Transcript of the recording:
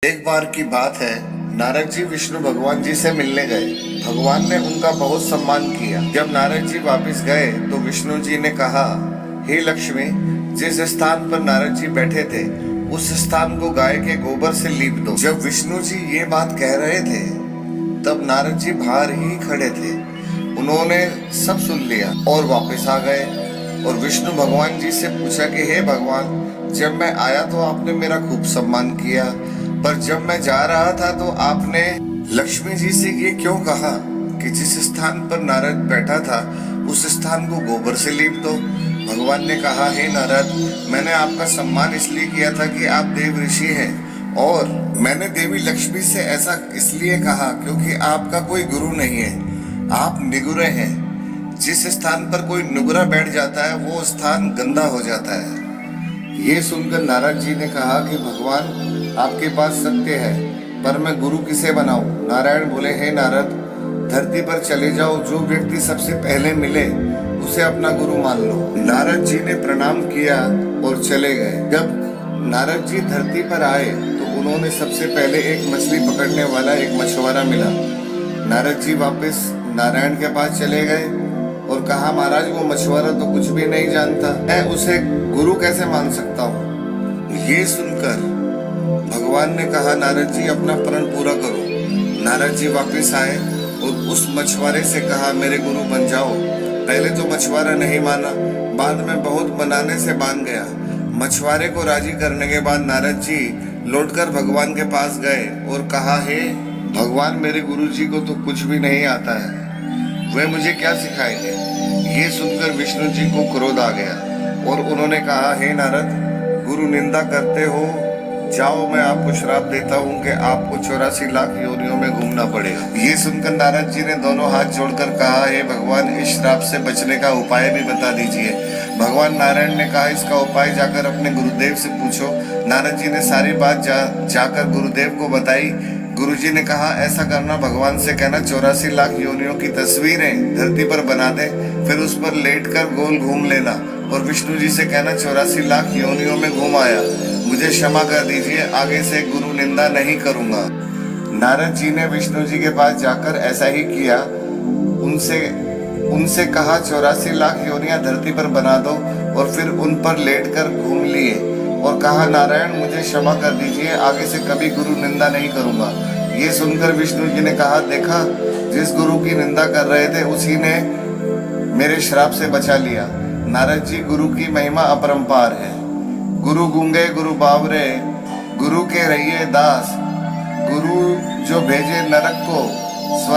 एक बार की बात है, नारद जी विष्णु भगवान जी से मिलने गए। भगवान ने उनका बहुत सम्मान किया। जब नारद जी वापस गए तो विष्णु जी ने कहा, हे लक्ष्मी, जिस स्थान पर नारद जी बैठे थे उस स्थान को गाय के गोबर से लीप दो। जब विष्णु जी ये बात कह रहे थे तब नारद जी बाहर ही खड़े थे। उन्होंने सब सुन लिया और वापस आ गए और विष्णु भगवान जी से पूछा कि हे भगवान, जब मैं आया तो आपने मेरा खूब सम्मान किया, पर जब मैं जा रहा था तो आपने लक्ष्मी जी से ये क्यों कहा कि जिस स्थान पर नारद बैठा था उस स्थान को गोबर से लीप दो। भगवान ने कहा, हे नारद, मैंने आपका सम्मान इसलिए किया था कि आप देव ऋषि हैं, और मैंने देवी लक्ष्मी से ऐसा इसलिए कहा क्योंकि आपका कोई गुरु नहीं है, आप निगुरे हैं। जिस स्थान पर कोई नुगरा बैठ जाता है वो स्थान गंदा हो जाता है। ये सुनकर नारद जी ने कहा कि भगवान, आपके पास सत्य है, पर मैं गुरु किसे बनाऊं। नारायण बोले, हे नारद, धरती पर चले जाओ, जो व्यक्ति सबसे पहले मिले उसे अपना गुरु मान लो। नारद जी ने प्रणाम किया और चले गए। जब नारद जी धरती पर आए तो उन्होंने सबसे पहले एक मछली पकड़ने वाला एक मछुआरा मिला। नारद जी वापस नारायण के पास चले गए और कहा, महाराज, वो मछुआरा तो कुछ भी नहीं जानता, मैं उसे गुरु कैसे मान सकता हूँ। ये सुनकर भगवान ने कहा, नारद जी, अपना प्रण पूरा करो। नारद जी वापस आए और उस मछुआरे से कहा, मेरे गुरु बन जाओ। पहले तो मछुआरा नहीं माना, बाद में बहुत मनाने से मान गया। मछुआरे को राजी करने के बाद नारद जी लौटकर भगवान के पास गए और कहा, हे भगवान, मेरे गुरु जी को तो कुछ भी नहीं आता है, वे मुझे क्या सिखाएंगे। ये सुनकर विष्णु जी को क्रोध आ गया और उन्होंने कहा, हे नारद, गुरु निंदा करते हो, जाओ, मैं आपको श्राप देता हूँ कि आपको 84 लाख योनियों में घूमना पड़ेगा। ये सुनकर नारद जी ने दोनों हाथ जोड़कर कहा, हे भगवान, इस श्राप से बचने का उपाय भी बता दीजिए। भगवान नारायण ने कहा, इसका उपाय जाकर अपने गुरुदेव से पूछो। नारद जी ने सारी बात जाकर गुरुदेव को बताई। गुरुजी ने कहा, ऐसा करना, भगवान से कहना 84 लाख योनियों की तस्वीरें धरती पर बना दे, फिर उस पर लेटकर गोल घूम लेना और विष्णु जी से कहना 84 लाख योनियों में घूम आया, मुझे क्षमा कर दीजिए, आगे से गुरु निंदा नहीं करूंगा। नारद जी ने विष्णु जी के पास जाकर ऐसा ही किया। उनसे कहा 84 लाख योनियां धरती पर बना दो और फिर उन पर लेटकर घूम लिए और कहा, नारायण, मुझे क्षमा कर दीजिए, आगे से कभी गुरु निंदा नहीं करूंगा। ये सुनकर विष्णु जी ने कहा, देखा, जिस गुरु की निंदा कर रहे थे उसी ने मेरे श्राप से बचा लिया। नारद जी, गुरु की महिमा अपरंपार है। गुरु गूंगे गुरु बावरे, गुरु के रहिए दास, गुरु जो भेजे नरक को स्वर्ग